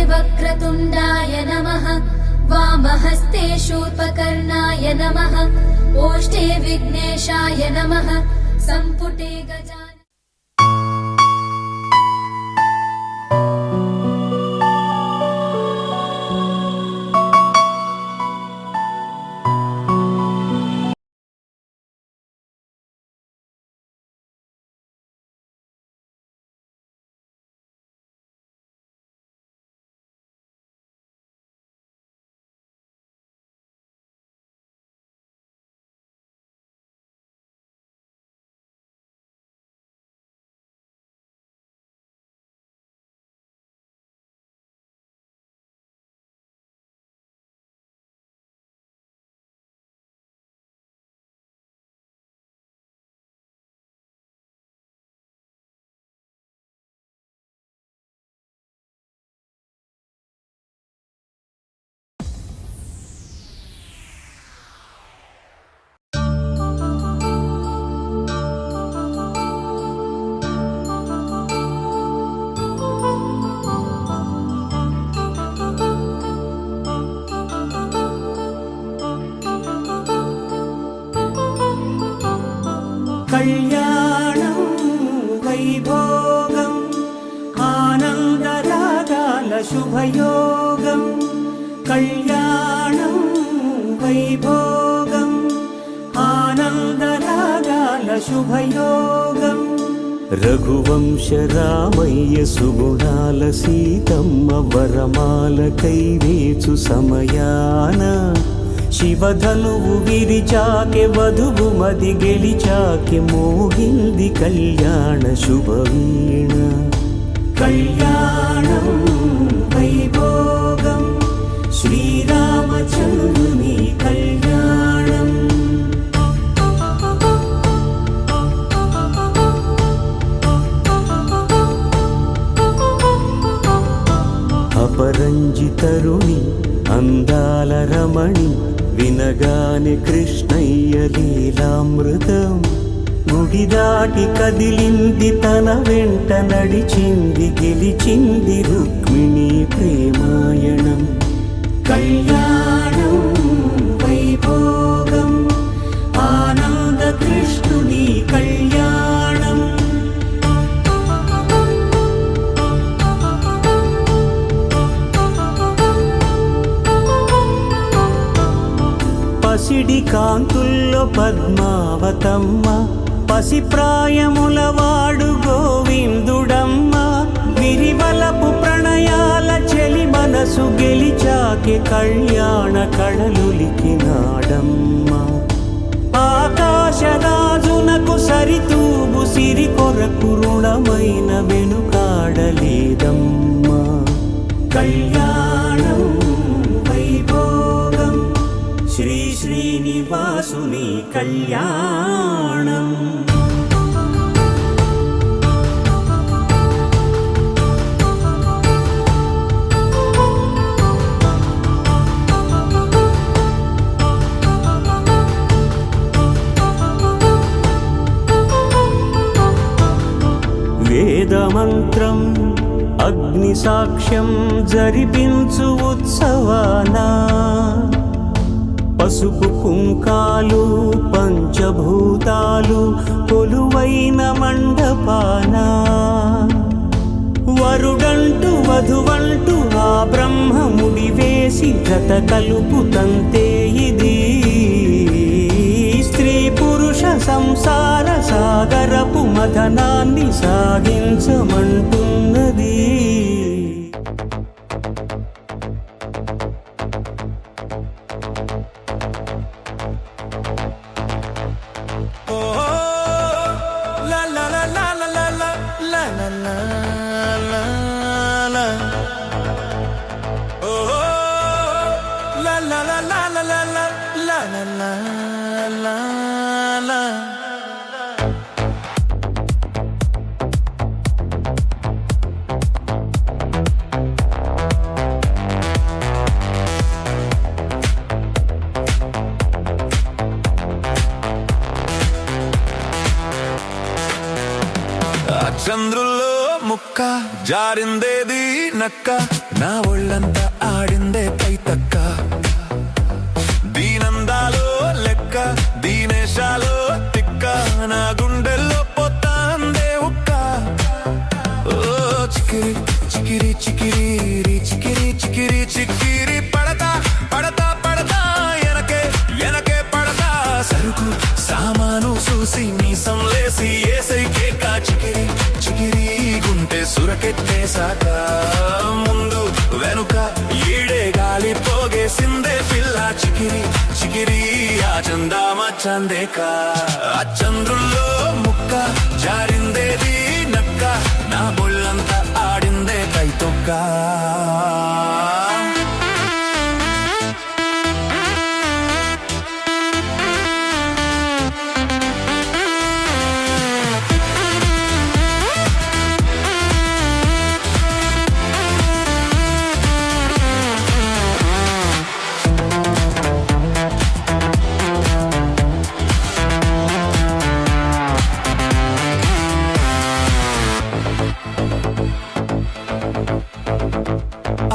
वक्रतुण्डाय नमः वामहस्ते शूर्पकर्णाय नमः ओष्ठे विघ्नेशाय नमः सम्पुटे गजानन కళ్యాణం వైభోగం ఆనందరాగాల శుభయోగం కళ్యాణం వైభోగం ఆనందరాగాల శుభయోగం రఘువంశ రామయ్య సుగుణాల సీతమ్మ వరమాల కైవేచు సమయాన శివధనువు విరిచాకె వధువు మది గెలిచాకె మోగింది కళ్యాణ శుభవీణ కళ్యాణం వైభోగం శ్రీరామచంద్రుని కళ్యాణం అపరంజి తరుణి అందాల రమణి వినగానే కృష్ణయ్య లీలామృతం గుడి దాటి కదిలింది తన వెంట నడిచింది గెలిచింది రుక్మిణి ప్రేమాయణం కళ్యాణం వైభోగం ఆనంద కృష్ణుని కళ్యాణం పసిడి కాంతుల్లో పద్మావతమ్మ పసిప్రాయముల వాడు గోవిందుడమ్మ విరివలపు ప్రణయాల చెలి మనసు గెలిచాకె కళ్యాణ కళలులికినాడమ్మ ఆకాశరాజునకు సరితూబు సిరి కొరకు రుణమైన వెనుకాడలేదమ్మ కళ్యాణం వైభోగం శ్రీ శ్రీనివాసుని కళ్యాణం వేదమంత్రం అగ్ని సాక్ష్యం జరిపించు ఉత్సవానా పసుపు కుంకాలు పంచభూతాలు కొలువైన మండపాన వరుడంటూ వధువంటూ ఆ బ్రహ్మముడి వేసి జత కలుపుతంతే ఇది స్త్రీ పురుష సంసార సాగరపు మథనాన్ని సాగించమంటున్నది చంద్రుల్లో ముక్క జారిందేది నక్క నా ఒళ్ళంతా ఆడిందే కైతక్క దీనందాలో లెక్క దీనేశాలో తిక్క నా గుండెల్లో పోతాందే ఉక్క ఓ చికిరి చికిరి చికిరి చికిరి చికిరి చికిరి పడతా పడతా పడతా ఎనకే ఎనకే పడతా సరుకు సామాను చూసి మీసం లేసి ఏసైకే కా చికిరి చికిరి గుంటె సురకెట్టేశాక ముందు వెనుక ఈడే గాలి పోగేసిందే పిల్ల చికిరి చికిరి ఆ చందామ చందేక ఆ చంద్రుల్లో ముక్క జారిందేది నక్క నా బొళ్ళంతా ఆడిందే కైతొక్క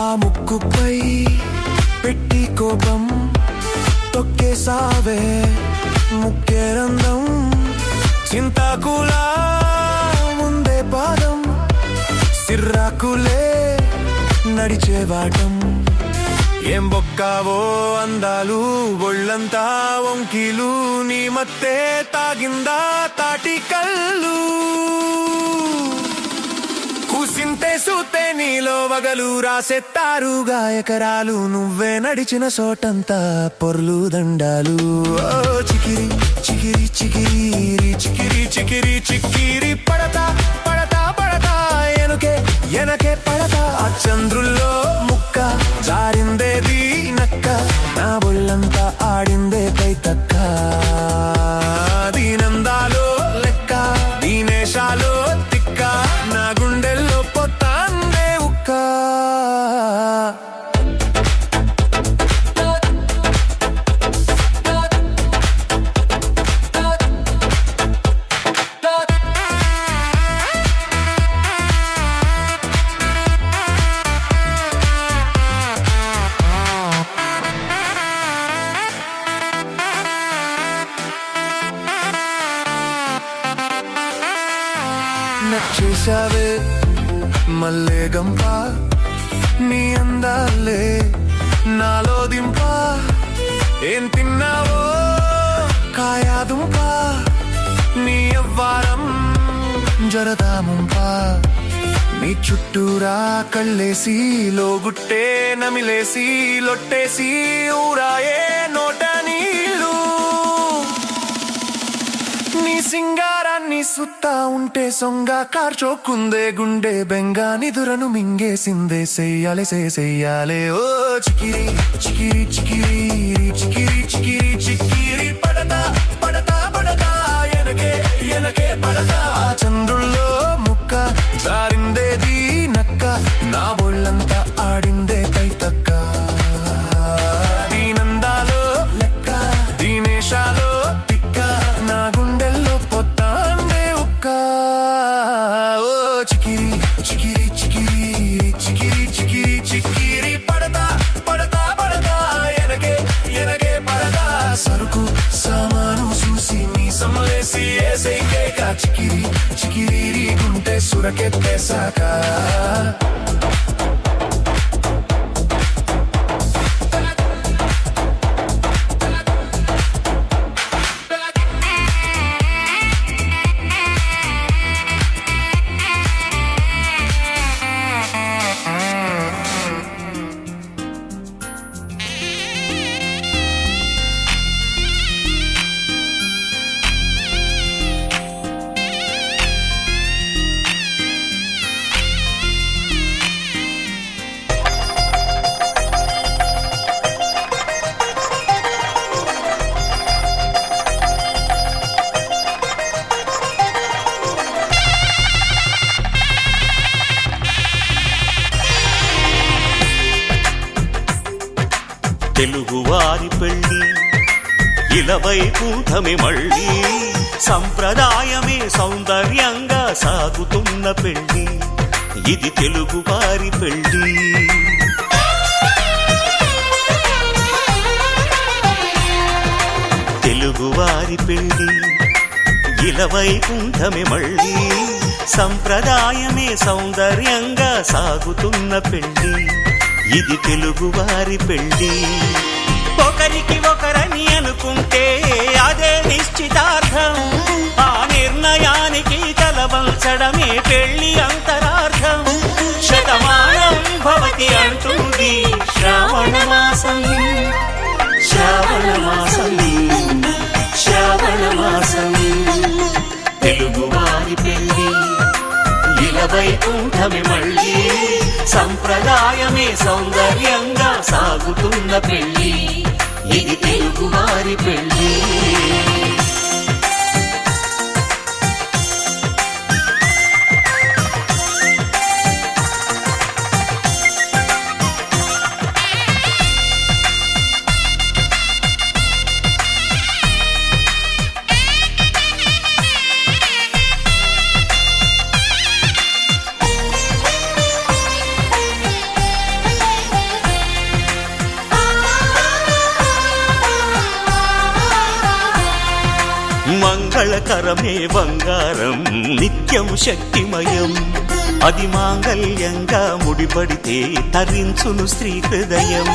ఆ ముక్కుపై పెట్టి కోపం తొక్కేసావే ముక్కేరందం చింతాకులా ముందే పాదం సిర్రాకులే నడిచేవాటం ఏం బొక్కావో అందాలు ఒళ్ళంతా వంకీలు నీ మత్తే తాగిందా తాటి కళ్ళు కూసింతే సూతే నీలో వగలు రాసెత్తారుగా ఎకరాలు నువ్వే నడిచిన చోటంతా పొర్లు దండాలు ఓ చికిరి చికిరి చికిరి చికిరి చికిరి చికిరి పడతా పడతా పడతా ఎనకే ఎనకే పడతా ఆ చంద్రుల్లో ముక్క జారిందేది నక్క నా బొళ్ళంతా ఆడిందే కైతక్క దీనందాలో లెక్క దీనేశాలో తిక్క నా గుండెల్లో పోతాందే ఉక్క నచ్చేశావే మల్లే గంప నీ అందాలే నాలో దింప ఏం తిన్నావో కాయాదుంప నీ అవ్వారం జరదాముంప నీ చుట్టూరా కళ్ళేసి లోగుట్టే నమిలేసి లొట్టేసి ఊరాయే నోట నీళ్ళు నీ సింగారాన్ని సుత్తా ఉంటే సొంగ కార్చోకుందే గుండె బెంగా నిదురను మింగేసిందే చెయ్యాలే చెయ్యాలే ఓ చికిరి చికిరి చికిరి చికిరి చికిరి చికిరి పడతా పడతా పడతా ఎనకే ఎనకే పడతా ఆ చంద్రుల్లో ముక్క జారిందేది నక్క నా బొళ్ళంతా ఆడిందే కైతక్క దీనందాలో లెక్క దీనేశాలో తిక్క నా గుండెల్లో పోతాందే ఉక్క ఓ చికిరి చికిరి చికిరి చికిరి చికిరి చికిరి పడతా పడతా పడతా ఎనకే ఎనకే పడతా సరుకు సామాను చూసి మీసం లేసి ఏసైకే కా చికిరి చికిరి గుంటె సురకెట్టేశాక తెలుగువారి పెళ్ళి ఇలవైకుంఠమే మళ్ళీ సంప్రదాయమే సౌందర్యంగా సాగుతున్న పెళ్ళి ఇది తెలుగు వారి పెళ్లి. తెలుగు వారి పెళ్లి ఇలవైకుంఠమే మళ్ళీ, సంప్రదాయమే సౌందర్యంగా సాగుతున్న పెళ్లి. ఇది తెలుగు వారి పెళ్లి. ఒకరికి ఒకరని అనుకుంటే అదే నిశ్చితార్థం, ఆ నిర్ణయానికి తలవంచడమే పెళ్లి అంతరార్థం. శతమానం భవతి అంటుంది శ్రావణ మాసం, శ్రావణ మాసం, శ్రావణ మాసం. తెలుగు వారి పెళ్లి ఇలవైకుంఠమే మళ్ళీ, సంప్రదాయమే సౌందర్యంగా సాగుతున్న పెళ్లి. ఇది తెలుగు వారి పెళ్లి. మంగళకరమే బంగారం నిత్యం శక్తిమయం, అది మాంగళ్యంగా ముడిపడితే తరించును స్త్రీ హృదయం.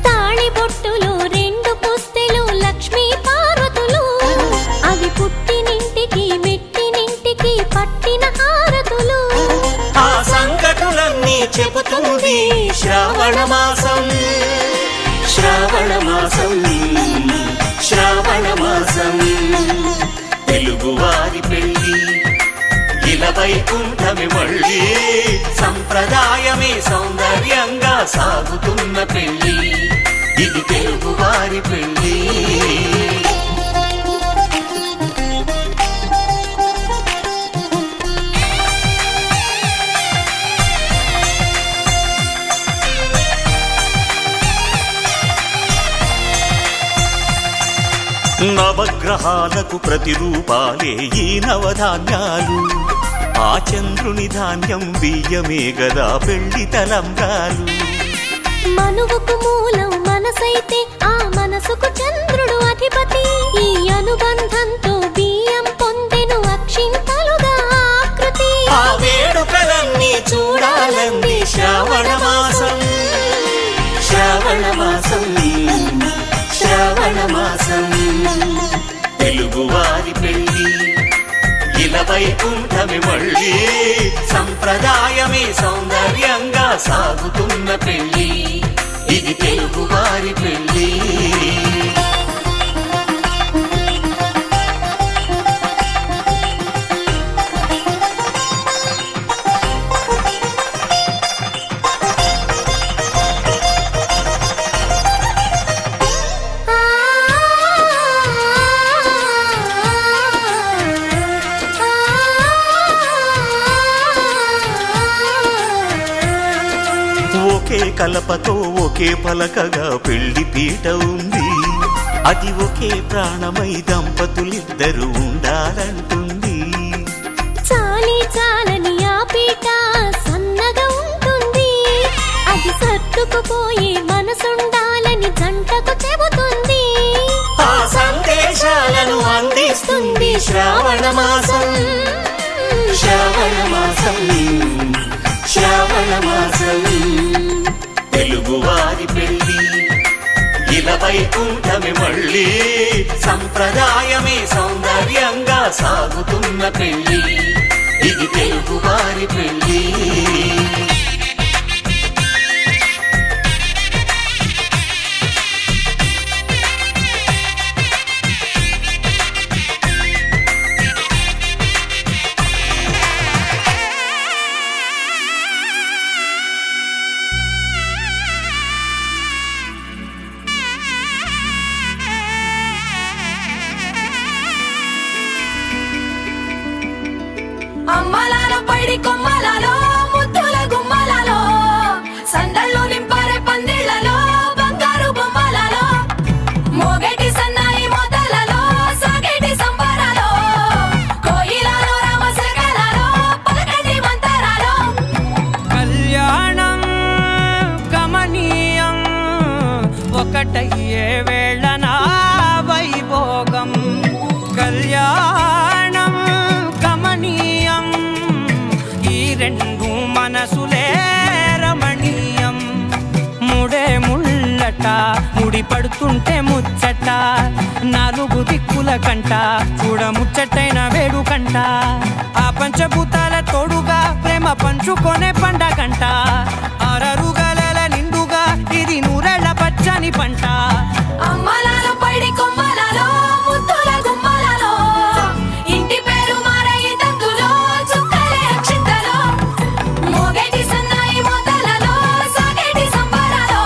తాళిబొట్టులు రెండు పుస్తెలు లక్ష్మీ పార్వతులు, అవి పుట్టినింటికి మెట్టినింటికి పట్టిన హారతులు. ఆ సంగతులన్నీ చెబుతుంది శ్రావణ మాసం, శ్రావణ మాసం, శ్రావణ మాసం. తెలుగు వారి పెళ్లి ఇలవైకుంఠమే మళ్ళీ, సంప్రదాయమే సౌందర్యంగా సాగుతున్న పెళ్లి. ఇది తెలుగు వారి పెళ్లి. నవగ్రహాలకు ప్రతిరూపాలే ఈ నవధాన్యాలు, ఆ చంద్రుని ధాన్యం బియ్యమే గదా పెళ్లి తలంబ్రాలు. మనువుకు మూలం మనసైతే ఆ మనసుకు చంద్రుడు అధిపతి, ఈ అనుబంధంతో బియ్యం పొందెను అక్షింతలుగా ఆకృతి. ఆ వేడుకలన్నీ చూడాలంది శ్రావణ మాసం, శ్రావణ మాసం, శ్రావణ మాసం. తెలుగు వారి పెళ్లి ఇలవైకుంఠమే మళ్ళీ, సంప్రదాయమే సౌందర్యంగా సాగుతున్న పెళ్లి. ఇది తెలుగు వారి పెళ్లి. ఒకే కలపతో ఒకే పలకగా పెళ్లి పీట ఉంది, అది ఒకే ప్రాణమై దంపతులిద్దరూ ఉండాలంటుంది. చాలి చాలని ఆ పీట సన్నగా ఉంటుంది, అది సర్దుకుపోయే మనసుండాలని జంటకు చెబుతుంది. ఆ సందేశాలను అందిస్తుంది శ్రావణ మాసం, శ్రావణ మాసం, శ్రావణ మాసం. తెలుగు వారి పెళ్లి ఇలవైకుంఠమే మళ్ళీ, సంప్రదాయమే సౌందర్యంగా సాగుతున్న పెళ్లి. ఇది తెలుగు వారి పెళ్లి. అమ్మలాలో పైడి కొమ్మలాలో ముద్దుల గుమ్మ రెండు మనసులే రమణీయం ముడే ముళ్ళట ముడి పడుతుంటే ముచ్చట నాలుగు దిక్కుల కంట చూడ ముచ్చటైన వేడుకంట ఆ పంచభూతాల తోడుగా ప్రేమ పంచుకొనే పండగంట ఆరరుగల నిండుగా ఇది నూరెళ్ళ పచ్చని పంట అమ్మలాలో పైడి కొమ్మలలో ముద్దుల గుమ్మలలో ఇంటి పేరు మారయి తందులో చుక్కలే అక్షింతలో మోగేటి సన్నాయి మోతలలో సాగేటి సంబరాలో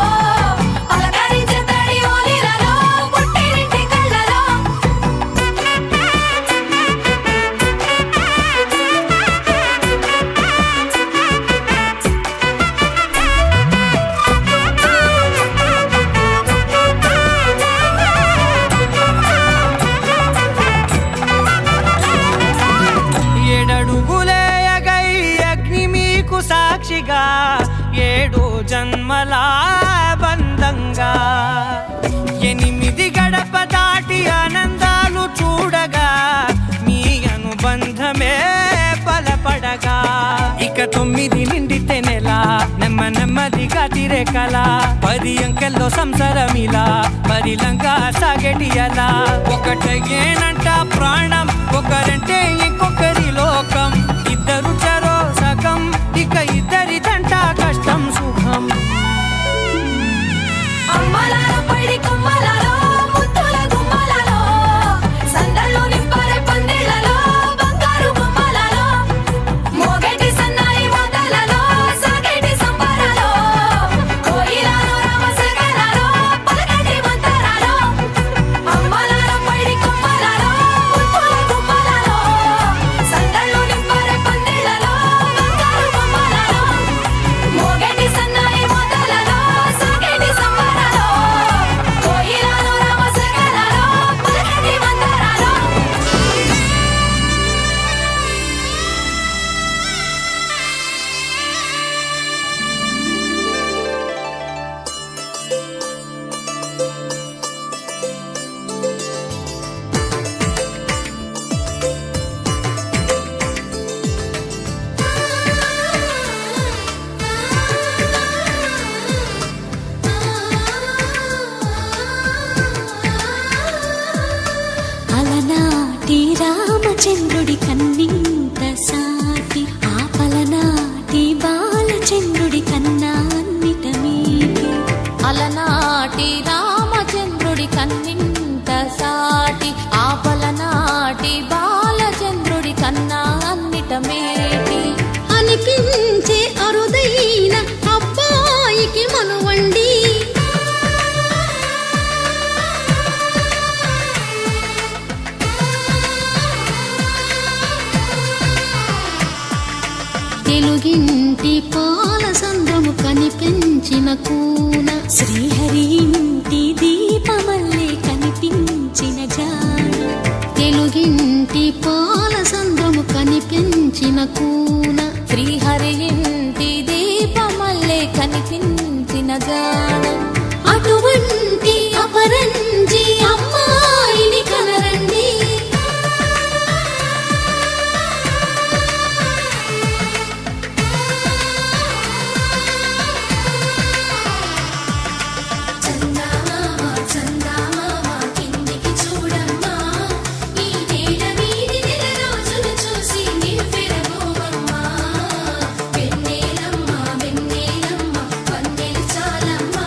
పలకరించే తడి ఓలిలలో పుట్టినింటి కళ్ళలో ఏడడుగులేయగై అగ్ని మీకు సాక్షిగా ఏడు జన్మల బంధంగా ఎనిమిది గడప దాటి ఆనందాలు చూడగా మీ అనుబంధమే బలపడగా ఇక 9 నిండితే నెల నెమ్మదిగా తిరే కల 10 అంకెల్లో సంసారమిలా పరిలంగా సాగేటి అలా ఒకటేనంట ప్రాణం ఒకరంటే ఇంకొకరి లోకం ఇద్దరు చరో సగం ఇక ఇద్దరిదంట కష్టం సుఖం అమ్మలాలో పైడి కొమ్మలలో ముద్దుల గుమ్మలలో సందళ్ళు నింపారే పందిళ్ళలో బంగారు బొమ్మలలో మోగేటి సన్నాయి మోతలలో సాగేటి సంబరాలో కోయిలలో రామశకరాలో పలకటి మంతరాలో అమ్మలాలో పైడి కొమ్మలలో ముద్దుల గుమ్మలలో సందళ్ళు నింపారే పందిళ్ళలో బంగారు బొమ్మలలో మోగేటి సన్నాయి మోతలలో సాగేటి సంబరాలో కోయిలలో రామశకరాలో పలకటి మంతరాలో అలనాటి రామచంద్రుడి కన్నింత సాటి ఆపలనాటి బాలచంద్రుడి కన్నా అన్నిట మీటి అలనాటి రామచంద్రుడి కన్నింత సాటి ఆపలనాటి బాలచంద్రుడి కన్నా అన్నిట మేటి అనిపించే అరుదైన అబ్బాయికి మనువండి తెలుగింటి పాల సంద్రము కనిపించిన కూన శ్రీహరి ఇంటి దీపమల్లే కనిపించిన జాన తెలుగింటి పాల సంద్రము కనిపించిన కూన శ్రీహరి ఇంటి దీపమల్లే కనిపించిన జాన అటువంటి అపరంజి అమ్మాయిని కనరండి చందమామ కిందికి చూడమ్మా ఈ నేల వీధి నెల రోజులు చూసి నివ్వెరబోవమ్మా వెన్నెలమ్మ వెన్నెలమ్మ వన్నెలు చాలమ్మా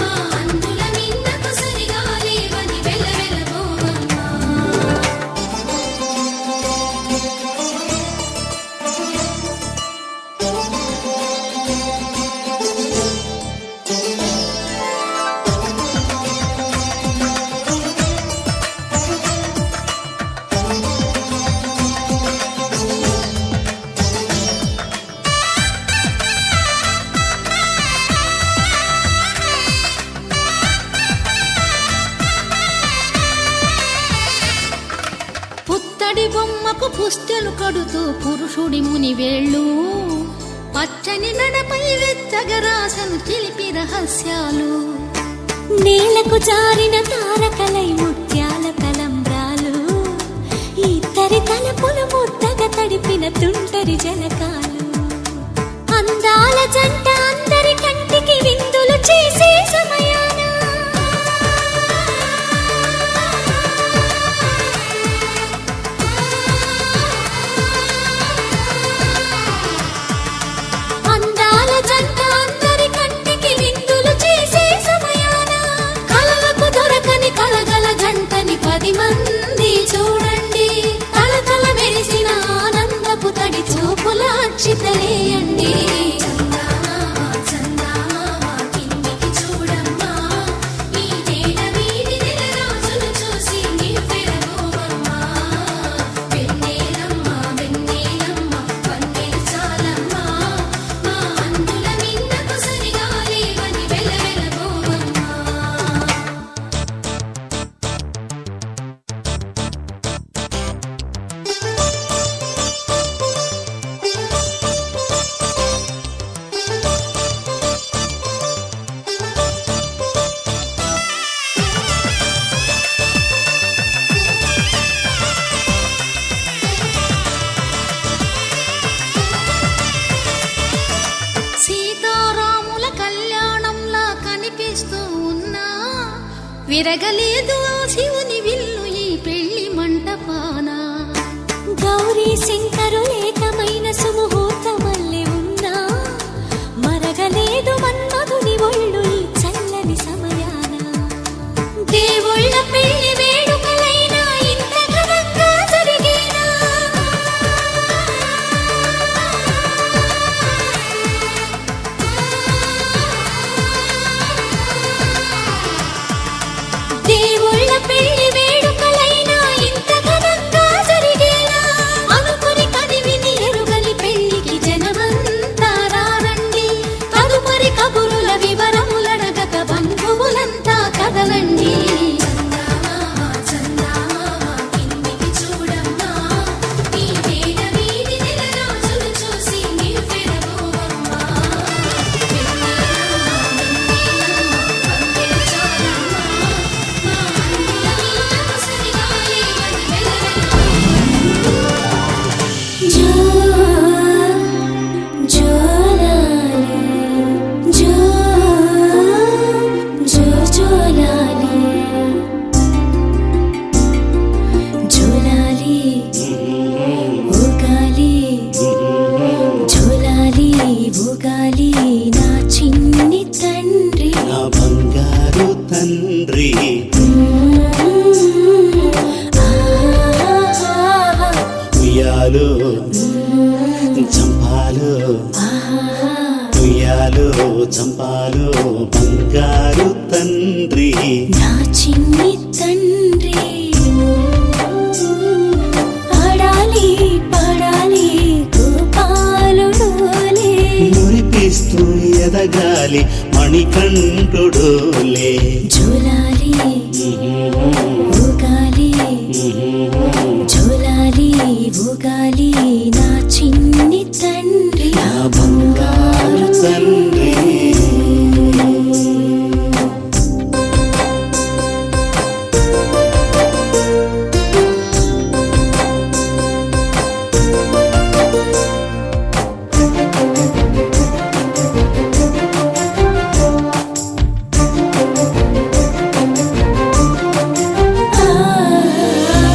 మా అందుల నిన్నకు సరిగా లేవని వెలవెలబోవమ్మా పుత్తడి బొమ్మకు పుస్తెలు కడుతూ పురుషుడి ముని వేళ్ళు పచ్చని నడపై వెచ్చగరాసను చిలిపి రహస్యాలు నేలకు జారిన తారకలై ముత్యాల తలంబ్రాలు ఇద్దరి తలపులు ముద్దగా తడిపిన తుంటరి జలకాలు జంట అందరి కంటికి విందులు చేసే సమయాన అందాల జంట అందరి కంటికి విందులు చేసే సమయాన కలలకు దొరకని కలగల జంటని 10 మంది చూడండి తలతల మెరిసిన ఆనందపు తడి చూపుల అక్షితలేయండి సీతారాముల కళ్యాణంలా కనిపిస్తూ ఉన్నా విరగలేదు ఆ శివుని విల్లు ఈ పెళ్లి మంటపాన గౌరీ శంకరు ఏకమైన సుముహూర్తమల్లె ఉన్నా మరగలేదు మన్మధుని ఒళ్ళు ఈ చల్లని సమయాన దేవుళ్ళ పెళ్లి వేడుకలైనా ఇంత ఘనంగా జరిగేనా దేవుళ్ళ పెళ్లి వేడుకలైనా ఇంత ఘనంగా జరిగేలా అనుకుని కదివిని ఎరుగని పెళ్లికి జనమంతా రారండి తదుపరి కబురుల వివరములడగక బంధువులంతా కదలండి నా చిన్ని తండ్రి నా బంగారు తండ్రి ఉయ్యాలో చంపాలో ఉయ్యాలో చంపాలో బంగారు తండ్రి నా చిన్ని తండ్రి ఆడాలి పాడాలి గోపాలుడోలే మురిపిస్తూ ఎదగాలి మణికంఠుడోలే జోలాలి ఊగాలి జోలాలి ఊగాలి నా చిన్ని తండ్రి నా బంగారు తండ్రి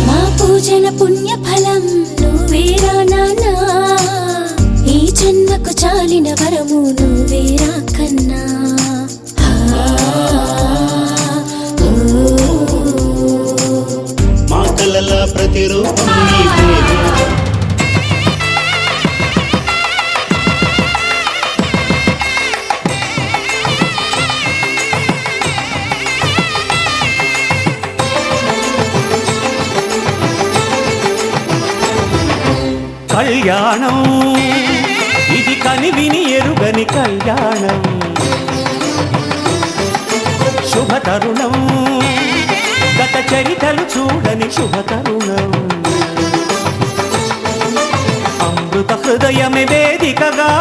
మా పూజల పుణ్య ఫలం నువ్వేరా నాన్నా ఈ జన్మకు చాలిన వరము నువ్వేరా కన్నా మా కలల ప్రతిరూపం నీ పేరు కళ్యాణం ఇది కనివిని ఎరుగని కళ్యాణం శుభతరుణం గత చరితలు చూడని శుభతరుణం అమృత హృదయమే వేదికగా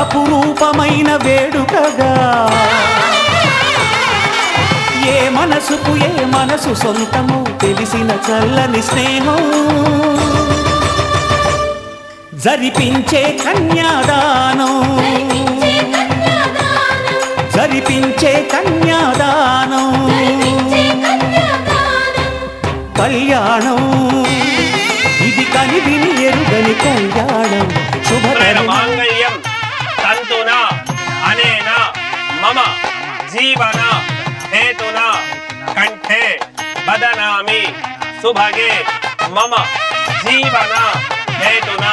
అపురూపమైన వేడుకగా ఏ మనసుకు ఏ మనసు సొంతము తెలిసిన చల్లని స్నేహం జరిపించే కన్యాదానం జరిపించే కన్యాదానం కళ్యాణం ఇది కనివిని ఎరుగని కళ్యాణం శుభకరం మాంగళ్యం తంతునా అనేన మమ జీవన హేతునా కంఠే బదనామి శుభగే మమ జీవన హేతునా.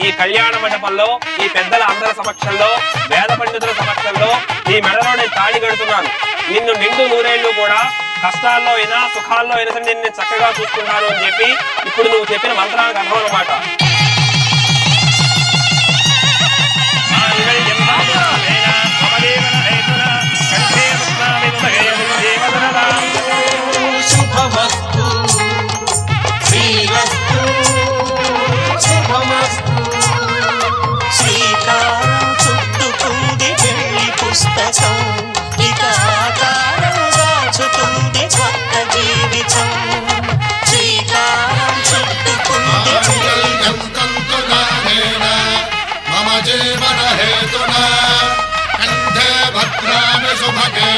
ఈ కళ్యాణ మండపంలో ఈ పెద్దల అందరి సమక్షంలో వేద పండితుల సమక్షంలో ఈ మెడలో నేను తాళి కడుతున్నాను. నిన్ను నిండు నూరేళ్లు కూడా కష్టాల్లో అయినా సుఖాల్లో అయినా సరే నేను చక్కగా చూసుకుంటాను అని చెప్పి ఇప్పుడు నువ్వు చెప్పిన మంత్రానికి అర్థం అన్నమాట. శుభమస్తు శ్రీరస్తు శుభమస్తు. శ్రీకారం చుట్టుకుంది వెళ్ళి పుస్తకం ఇక ఆకారం దాచుతుంది కొత్త జీవితం. శ్రీకారం చుట్టుకుంది మమ జీవన హేతునా కంఠే భద్రామి శుభగే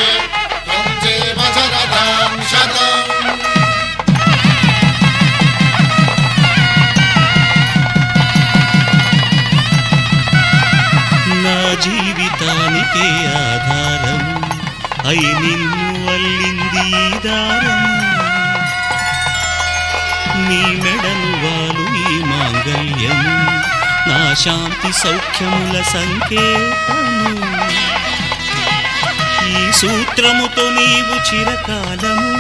త్వం జీవ శరదాం శతం. నా జీవితానికే ఆధారం అయి నిన్ను అల్లింది ఈ దారం. నీ మెడలు వాలు ఈ మాంగళ్యము నా శాంతి సౌఖ్యముల సంకేతము. ఈ సూత్రముతో నీవు చిరకాలము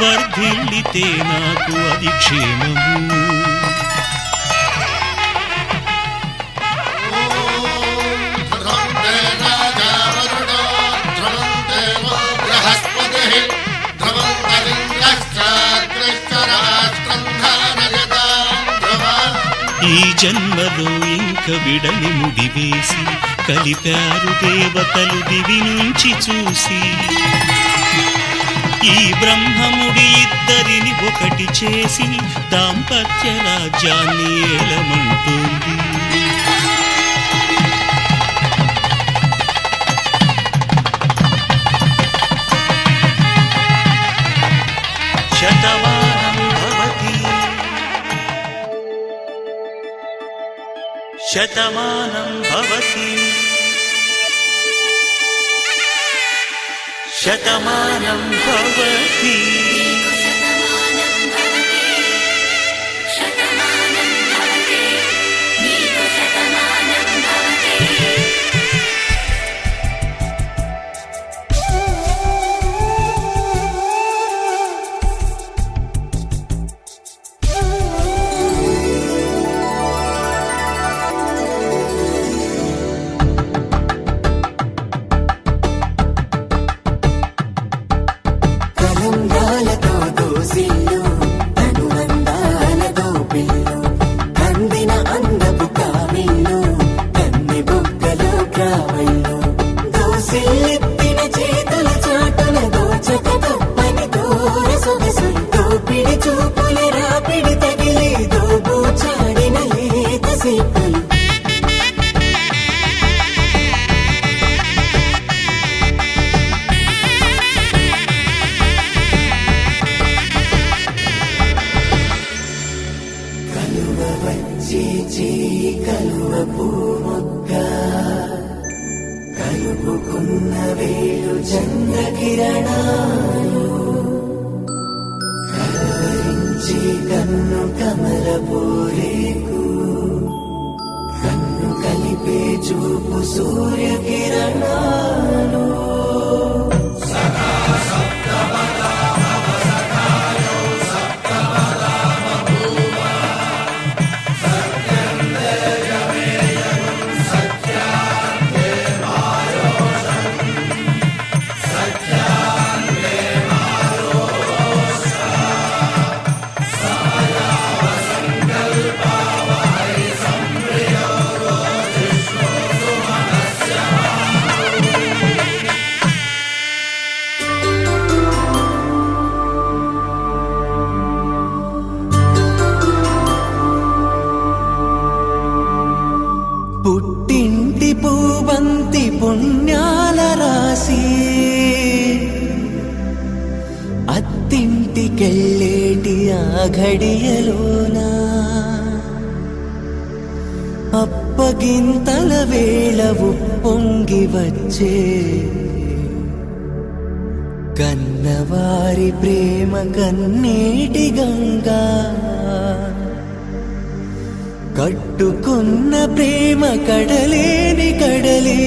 వర్ధిల్లితే నాకు అది క్షేమము. ఈ జన్మలో ఇంక విడని ముడివేసి కలిపారు దేవతలు దివి నుంచి చూసి. ఈ బ్రహ్మముడి ఇద్దరిని ఒకటి చేసి దాంపత్య రాజ్యాన్ని ఏలమంటుంది. శతమానం భవతి శతమానం భవతి శతమానం భవతి. కలుపుకున్న వేలు చంద్రకిరణాలు కలవరించి కన్ను కమలపూరేకు కన్ను కలిపే చూపు సూర్యకిరణాలు బంతి పుణ్యాల రాసి అత్తింటికెళ్ళేటి ఆ ఘడియలోనా అప్పగింతల వేళ ఉప్పొంగి వచ్చే కన్నవారి ప్రేమ కన్నీటి గంగా కట్టుకున్న ప్రేమ కడలేని కడలి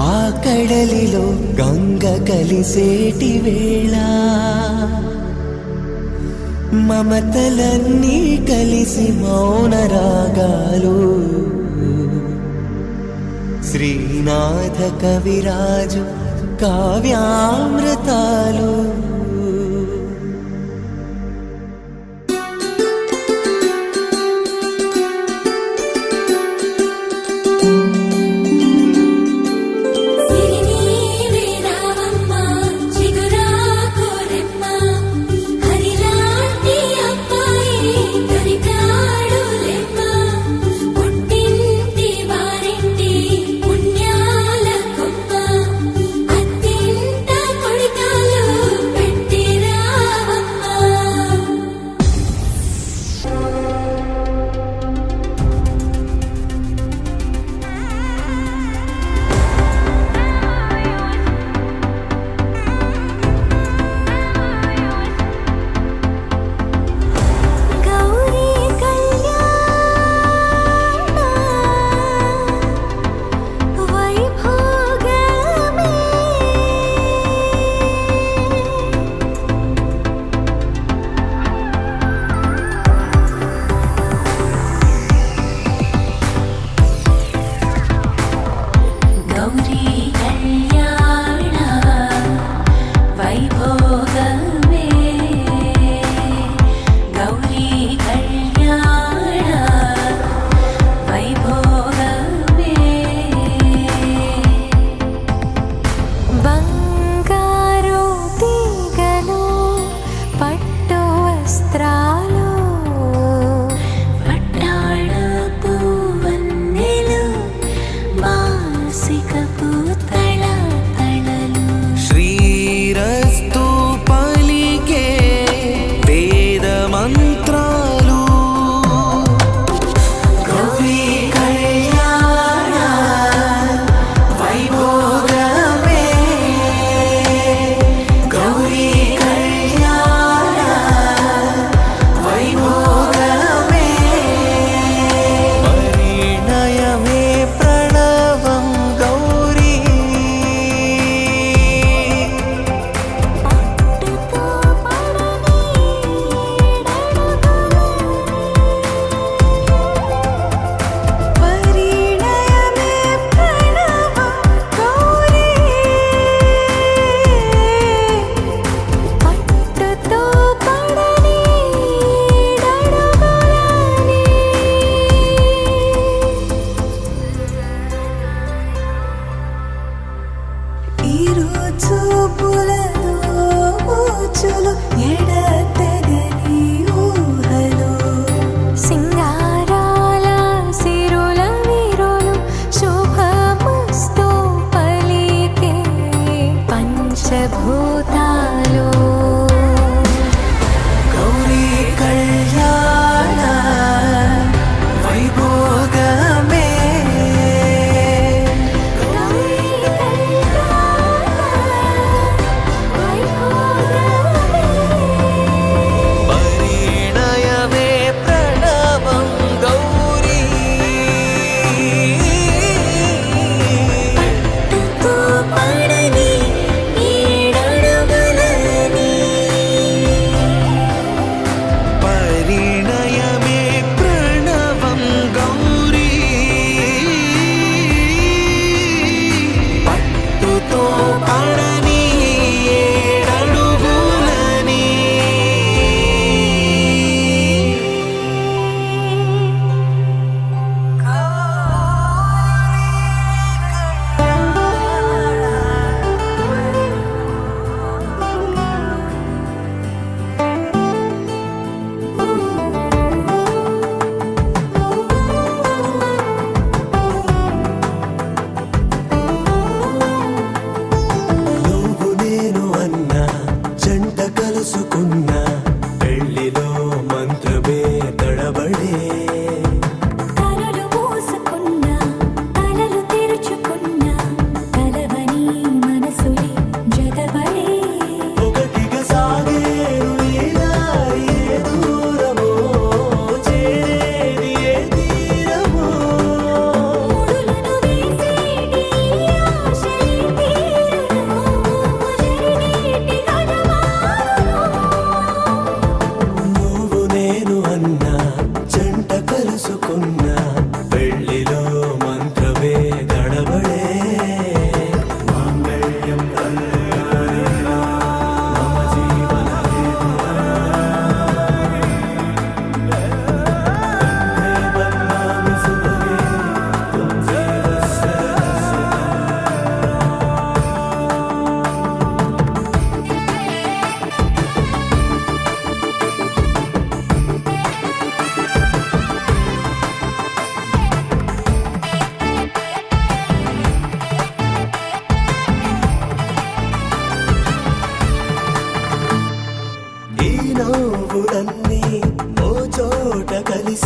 ఆ కడలిలో గంగ కలిసేటి వేళ మమతలన్నీ కలిసి మౌన రాగాలు శ్రీనాథ కవిరాజు కావ్యామృతాలు పుణ్యాల కొమ్మ అత్తింట కొడికాలు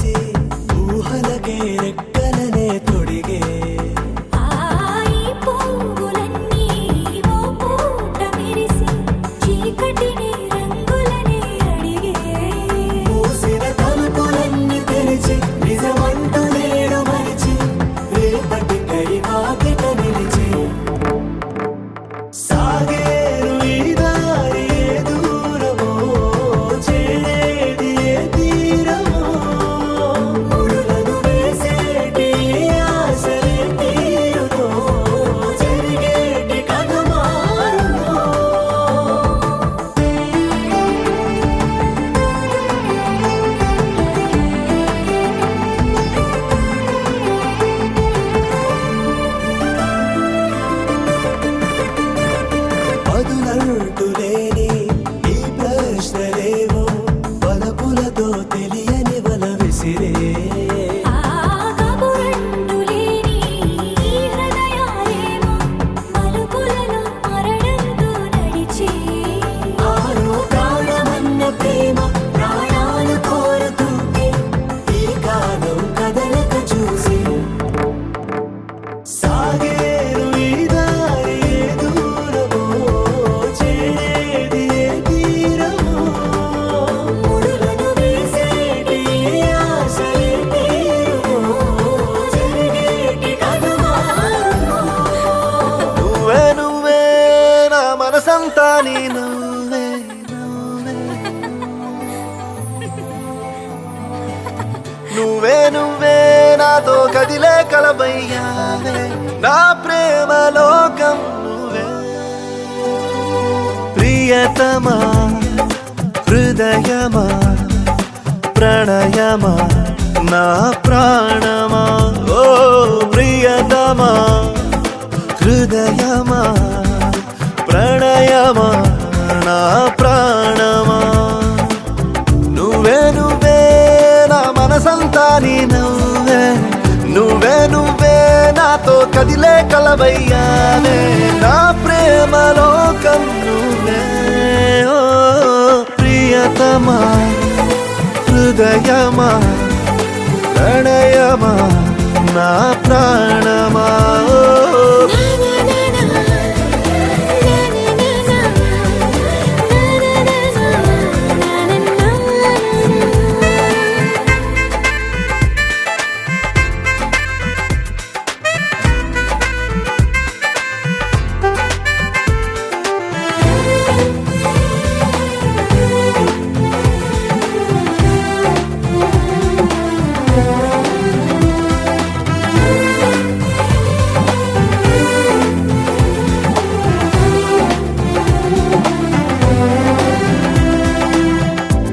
తెలిసి ఊహలకే రెక్కలనే తొడిగే ఈ పువ్వులన్నీ ఓ పూట మెరిసి చీకటిని రంగులనే అడిగే మూసిన తలుపులన్నీ తెరిచి నిజమంటూ నేడు మరిచి రేపటికై వాకిట నిలిచి సాగేరు ఈ దారి ఏ దూరమో చేరేది ఏ తీరమో ముడులను వేసేటి ఆశలే తీరుతో జరిగేటి కథ మారునో పదులంటూ లేని ఈ ప్రశ్నలేవో వలపులతో తెలియని వల విసిరే కబురంటూ లేని ఈ హృదయాలేమో మలుపులలో మరణంతో నడిచే ఆరో ప్రాణమన్న ప్రేమ ప్రాణాలు కోరుతుంటే ఈ కాలం కదలక చూసి సాగేరు ఈ దారి ఏ దూరమో చేరేది ఏ తీరమో ముడులను వేసేటి ఆశలే తీరుమో జరిగేటి కథ మారునో నువ్వే నువ్వే నా మనసంతా నీ నువ్వే నువ్వే నువ్వే నువ్వే నాతో కదిలే కలబయ్యావే నా ప్రేమ లోకం నువ్వే ప్రియతమా హృదయమా ప్రణయమా నా ప్రాణమా ఓ ప్రియతమా హృదయమా ప్రణయమా నా ప్రాణమా నువ్వే నువ్వే నా మనసంతా నీ నువ్వే నువ్వే నువ్వే నాతో కదిలే కలవయ్యానే నా ప్రేమ లోకం నువ్వే ఓ ప్రియతమా హృదయమా ప్రణయమా నా ప్రాణమా ఓ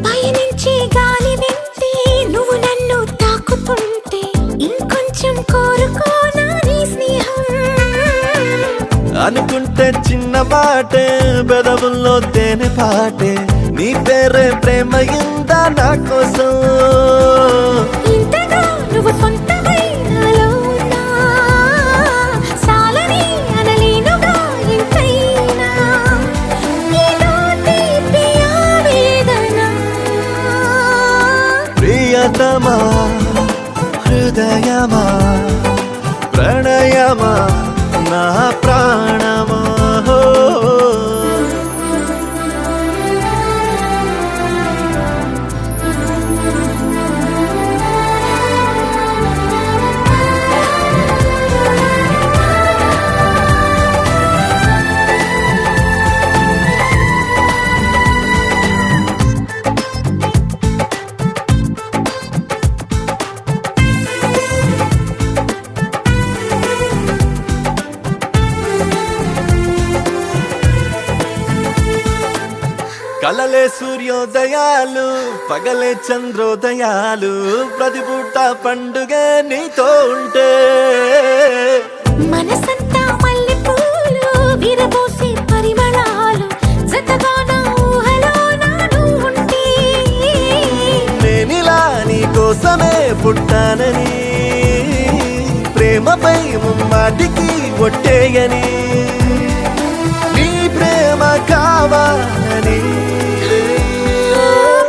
పయనించే గాలి వింటే నువ్వు నన్ను తాకుతుంటే ఇంకొంచెం కోరుకోనా నీ స్నేహం అనుకుంటే చిన్న మాటే పెదవుల్లో తేనె పాటే నీ పేరే ప్రేమ ఇందా నా కోసం ఇంతగా నువ్వు సొంతమై నాలో ఉన్నా సాలని అనలేనుగా ఇంతైనా ఏదో తీపి ఆవేదన ప్రియతమా హృదయమా ప్రణయమా నా ప్రాణమా ఓ. కలలే సూర్యోదయాలు పగలే చంద్రోదయాలు ప్రతిపూట పండుగ నీతో ఉంటే మనసంతా మల్లెపూలు విరబోసే పరిమళాలు జతగా నా ఊహలో నాను ఉంటే నేనిలా నీ కోసమే పుట్టానని ప్రేమపై ముమ్మాటికి ఒట్టేయని నీ ప్రేమ కావాలని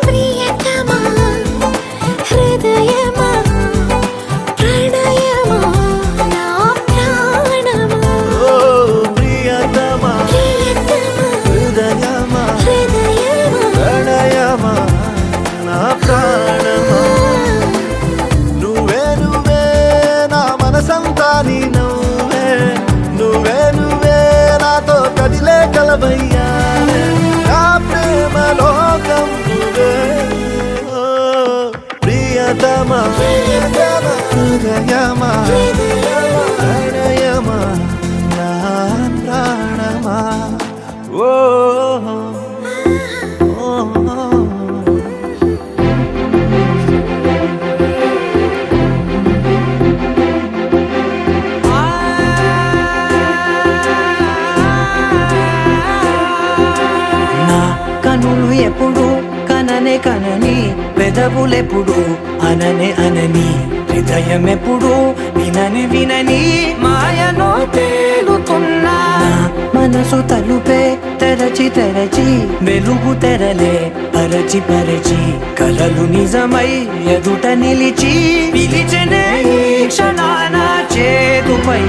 ప్రియతమా హృదయమా ప్రియతమా హృదయమా ప్రణయమా నా ప్రాణమా ఓ కనులు ఎప్పుడు కననే కనని పెదవులెప్పుడు అననే అనని హృదయం ఎప్పుడు వినని వినని మాయలో తేలుతున్నా మనసు తలుపే తెరచి తెరచి వెలుగు తెరలే పరచి పరచి కలలు నిజమై ఎదుట నిలిచి పిలిచనే ఈ క్షణాన చేతుపై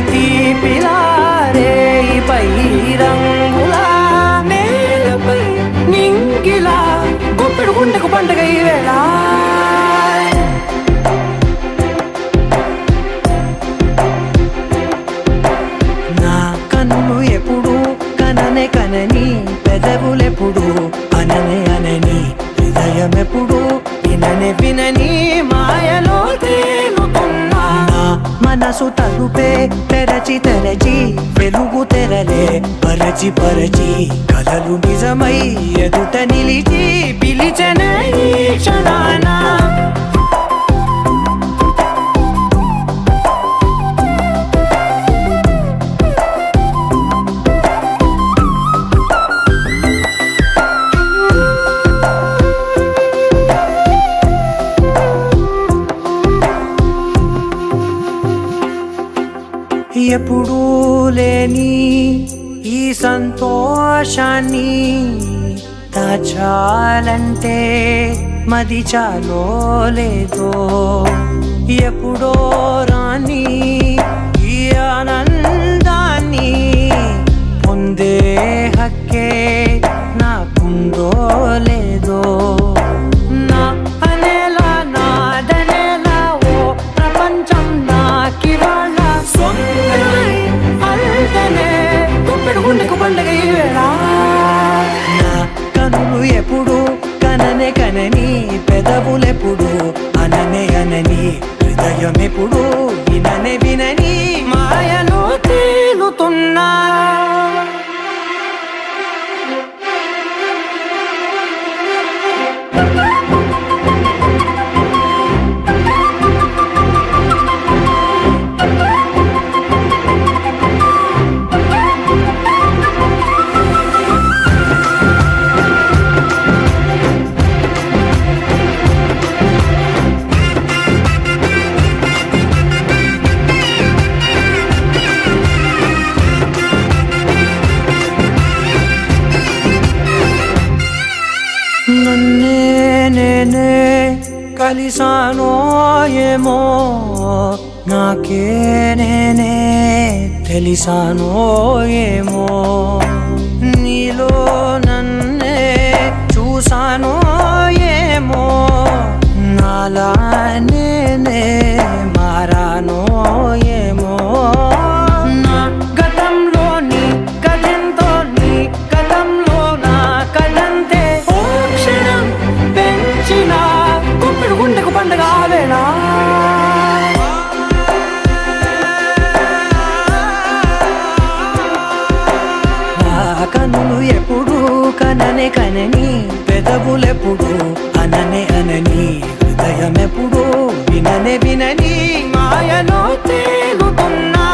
తీపిలారే పై రంగులా నేలపై నింగిలా గుప్పెడు గుండెకు పండగ ఈ వేళ నా కన్నులు ఎప్పుడు కననే కనని పెదవులెప్పుడు అననే అనని హృదయం ఎప్పుడు విననే వినని మాయలో తేలుతున్నా నా మనసు తలుపే తెరచి తెరచి వెలుగు తెరలే పరచి పరచి కలలు నిజమై ఎదుట నిలిచి పిలిచనే ఈ క్షణాన ఎప్పుడూ లేని ఈ సంతోషాన్ని దాచాలంటే మది చాలో లేదో ఎప్పుడో రాని ఈ ఆనందాన్ని పొందే హక్కే నాకుందో లేదో నా అనేలా నాదనేలా ఓ ప్రపంచం నాకివాళ్ళ గుండెకు పండగ ఈ వేళ నా కనులు ఎప్పుడు కననే కనని పెదవులెప్పుడు అననే అనని హృదయం ఎప్పుడు విననే వినని మాయలో తేలుతున్నా నన్నే నేనే కలిసానో ఏమో నాకే నేనే తెలిసానో ఏమో నీలో నన్నే చూసానో ఏమో నాలా నేనే మారానో ఏమో నా గతంలోని కథంతో నీ గతంలో నా కథంతే ఓ క్షణం పెంచిన గుప్పెడు గుండెకు పండగ వేళ కనులు ఎప్పుడు కననే కనని పెదవులెప్పుడు అననే అనని హృదయం ఎప్పుడు విననే వినని మాయలో తేలుతున్నా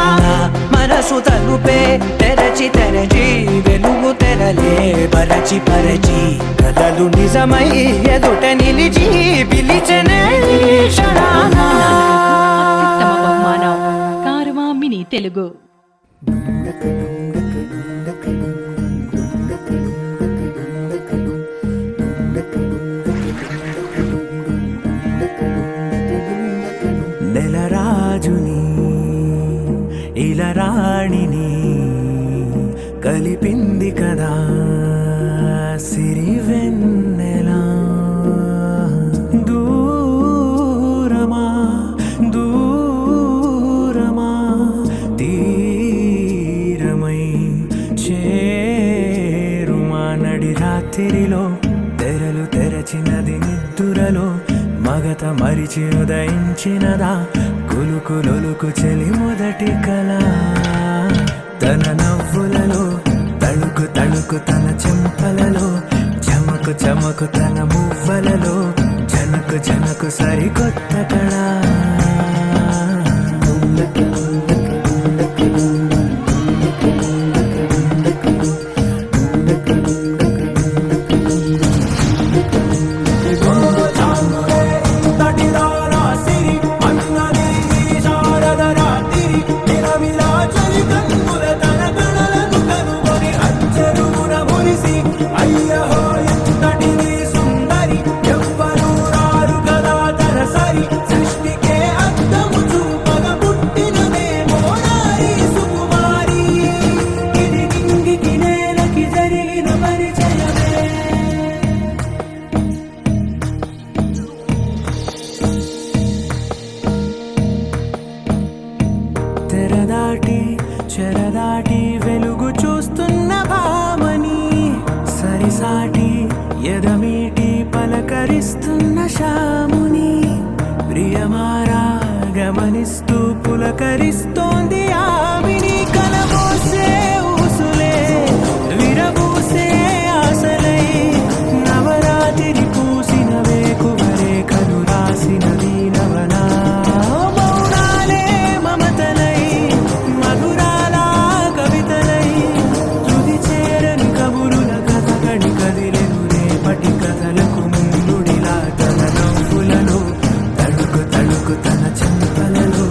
మనసు తలుపే తెరచి తెరచి వెలుగు తెరలే పరచి పరచి కలలు నిజమై ఎదుట నిలిచి పిలిచనే క్షణాన ఉత్తమ బహుమానం కారువా మినీ తెలుగు. నెలరాజుని ఇలరాణిని కలిపింది కదా సిరివెన్నెలా దూరమా దూరమా తీరమై చేరుమా నడి రాత్రిలో తెరలు తెరచినది నిద్దురలో మగత మరిచి ఉదయించినదా కులుకులొలుకు చెలి మొదటి కళ తన నవ్వులలో తళుకు తళుకు తన చెంపలలో చమకు చమకు తన మువ్వలలో జనకు జనకు సరికొత్త కళ చెరదాటి వెలుగు చూస్తున్న భామని సరిసాటి ఎదమీటి పలకరిస్తున్న శాముని ప్రియమారా గమనిస్తూ పులకరిస్తోంది ఆవిని కలబోసే ఊసులే విరబూసే ఆశలై నవరాత్రి పూసిన వేకువరే కను రాసిన దీనవనా మౌనాలే మమతలై మధురాల కవితలై తుది చేరని కబురుల కథ గడి కదిలెను రేపటి కథలకు ముందుడిలా తన నవ్వులలో తడుకు తడుకు తన చెంపలలో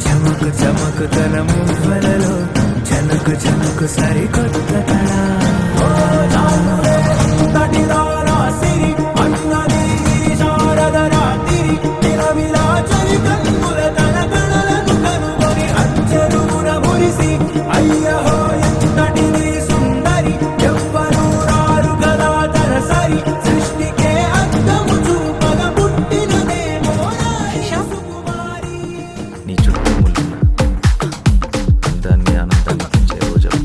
చమకు చమకు తన మువ్వలలో జనకు జనకు సరికొత్త కళ నీ చుట్టూ ముళ్ళున్న అందాన్ని ఆనందాన్ని పెంచే రోజులు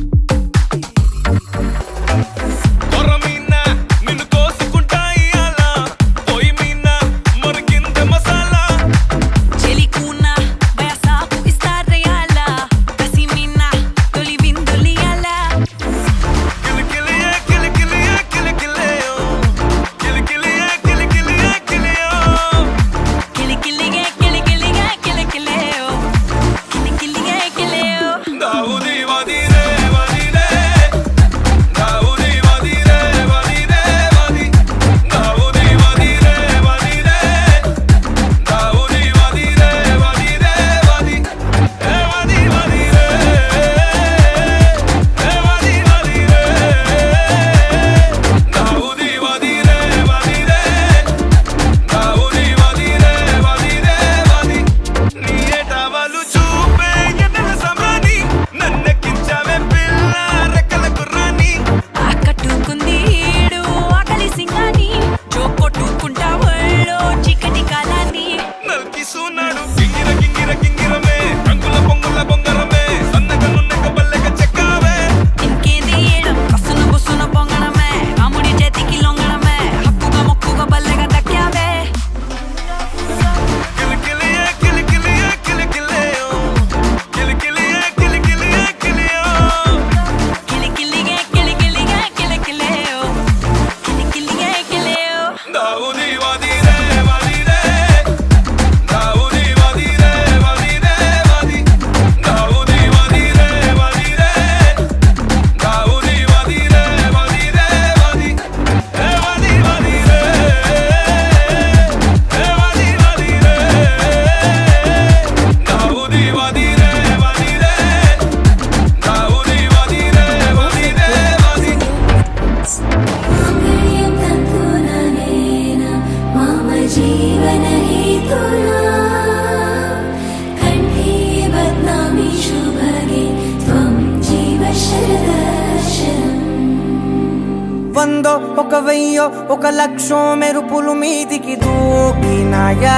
వందో ఒక వెయ్యో ఒక లక్షో మెరుపులు మీదికి దూకినాయా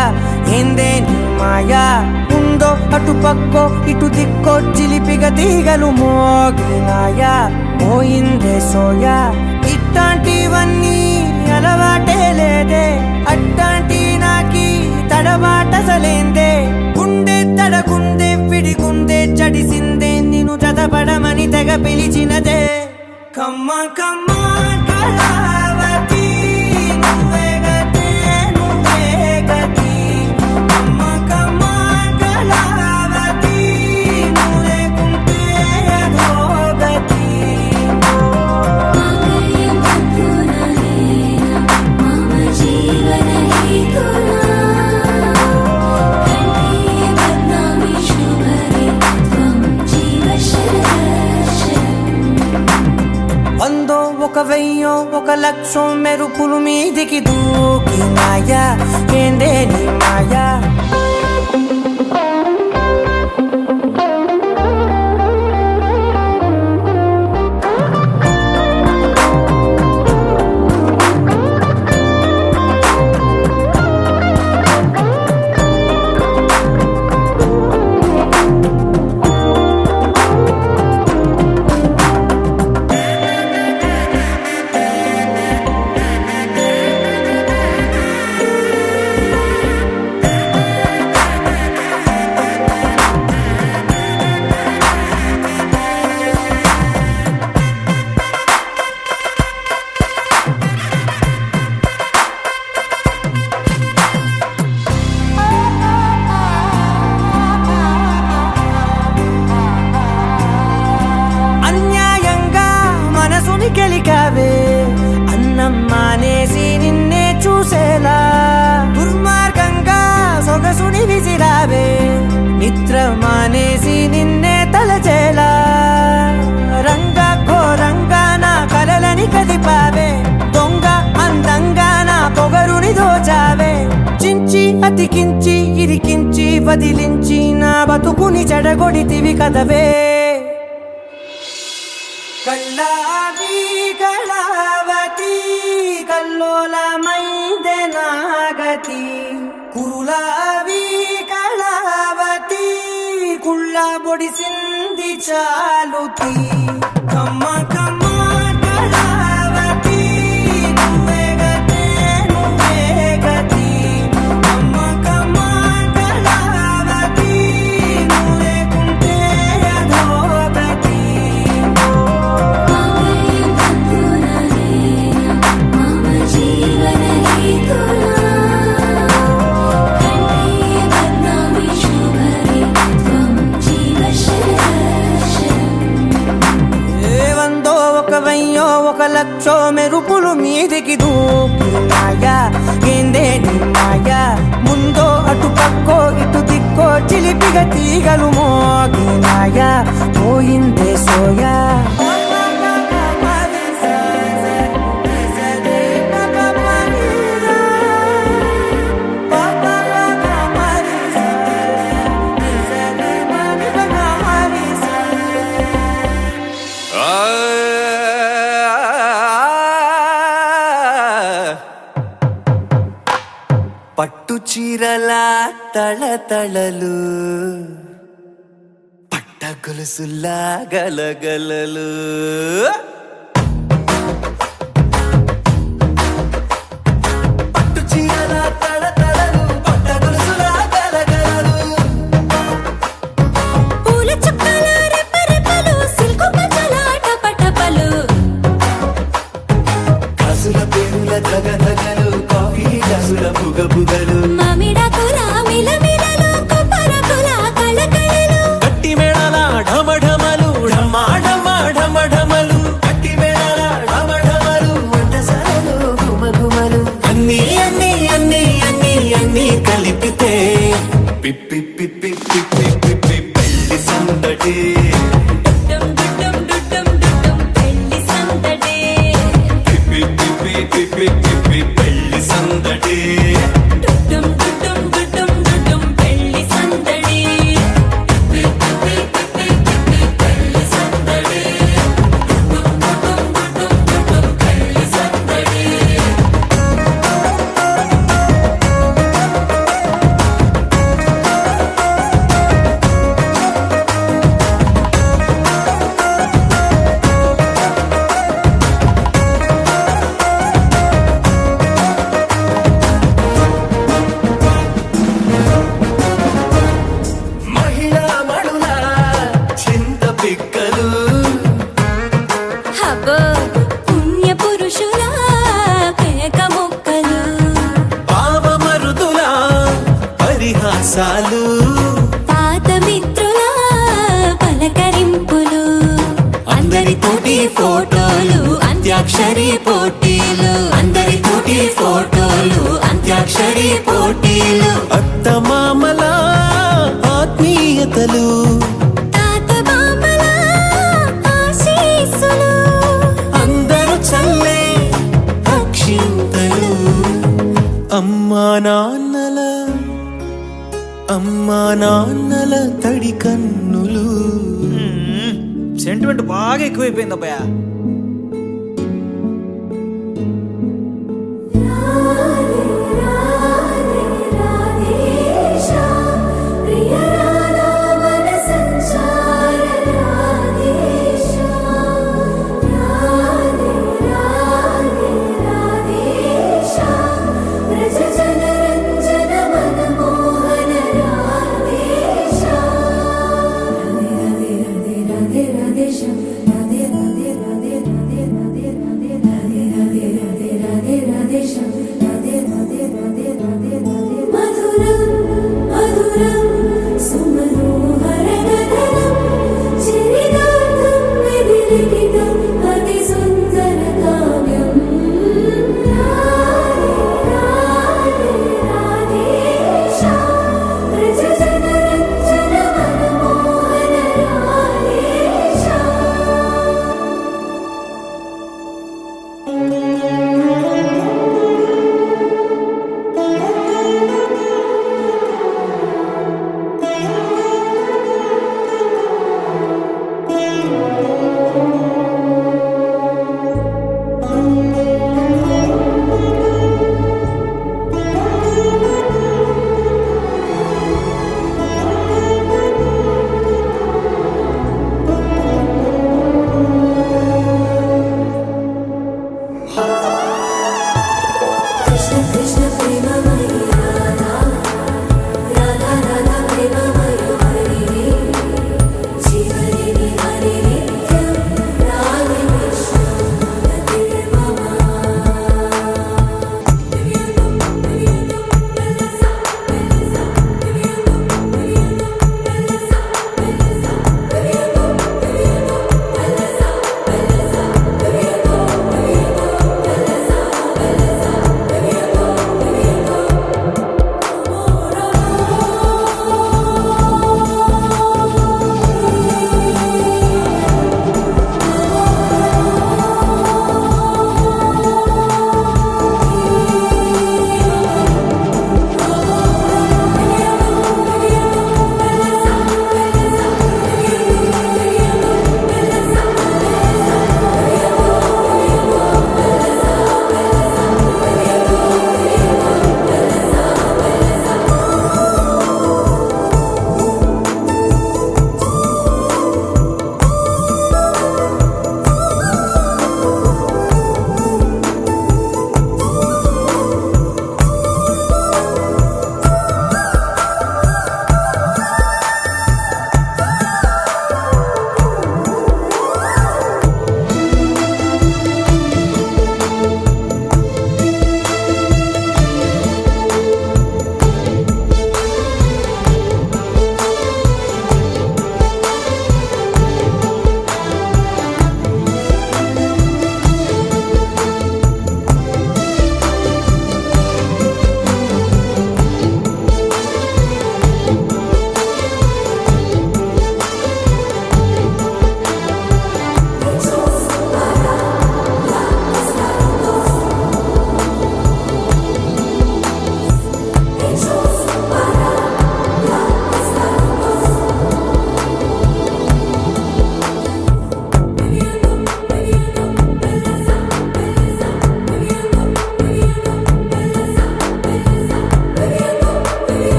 ఏందే నీ మాయా ఉందో అటు పక్కో ఇటు దిక్కో చిలిపిగ తీగలు మోగినాయా పోయిందే సోయా ఇట్లాంటివన్నీ అలవాటే లేదే అట్లాంటి నాకి ఎడబాటసలేందే గుండె తడగుందే విడిగుందే చడిసిందే నిన్ను చదపడమని తెగ పిలిచినదే కమ్మ కమ్మ కళావతి నువ్వే గతే నువ్వే గతి కమ్మ కమ్మ కళావతి నువ్వే కుంటే అధోగతి వందో ఒక వెయ్యో ఒక లక్షం మెరుపులు మీదికి దూకినాయా ఏందే నీ మాయా అన్యాయంగా మనసుని గెలికావే అన్నం మానేసి నిన్నే చూసేలా దుర్మార్గంగా సొగసుని విసిరావే నిద్ర మానేసి నిన్నే తలచేలా రంగా ఘోరంగా నా కలలని కదిపావే దొంగ అందంగా నా పొగరుని దోచావే చించి అతికించి ఇరికించి వదిలించి నా బతుకుని చెడగొడితివి కదవే కళ్ళావి కళావతి కల్లోలమైందే నాగతి కురులావి కళావతి కుళ్ళ బొడిసింది చాలుతి కమ్మ కమ్మ కళావతి నువ్వే గతే నువ్వే గతి కమ్మ కమ్మ కళావతి నువ్వే కుంటే అధోగతి వందో ఒక వెయ్యో ఒక లక్షో మెరుపులు మీదికి దూకినాయా ఏందే నీ మాయా ముందో అటు పక్కో ఇటు దిక్కో చిలిపిగ తీగలు మోగినాయా పోయిందే సోయా పట్టు చీరల తళతళలు పట్ట గొలుసులా గలగలలు పట్టు చీరల తళతళలు పట్ట గొలుసులా గలగలలు పూల చుక్కల రెపరెపలు సిల్కు పచ్చల టపటపలు కాసుల పేరుల ధగధగలు కాఫీ గ్లాసుల బుగబుగలు మామిడాకుల మిలమిలలు కొబ్బరకుల కళకళలు గట్టి మేళాల ఢమఢమలు ఢమాఢమలు గట్టి మేళాల ఢమఢమలు వంటసాలలు గుమగుమలు అన్నీ అన్నీ అన్నీ అన్నీ అన్నీ కలిపితే పిప్పి పిప్పి పిప్పి పిప్పి పెళ్లి సందడి డుడ్డం డుడ్డం డుడ్డం డుడ్డం పెళ్లి సందడి పిప్పి పిప్పి పిప్పి పిప్పి పెళ్లి సందడి డుడ్డం డుడ్డం డుడ్డం డుడ్డం పెళ్లి సందడి పిప్పి పిప్పి పిప్పి పెళ్లి సందడి డుడ్డం డుడ్డం డుడ్డం డుడ్డం పెళ్లి సందడి సరసాలు పాత మిత్రుల పలకరింపులు అందరితోటి ఫోటోలు అంత్యాక్షరి పోటీలు అందరితోటి ఫోటోలు అంత్యాక్షరి పోటీలు అత్తమామల ఆత్మీయతలు తాత బామ్మల ఆశీస్సులు అందరూ చల్లే అక్షింతలు అమ్మా నాన్నల తడి కన్నులు సెంటిమెంట్ బాగా ఎక్కువైపోయింది అబ్బాయా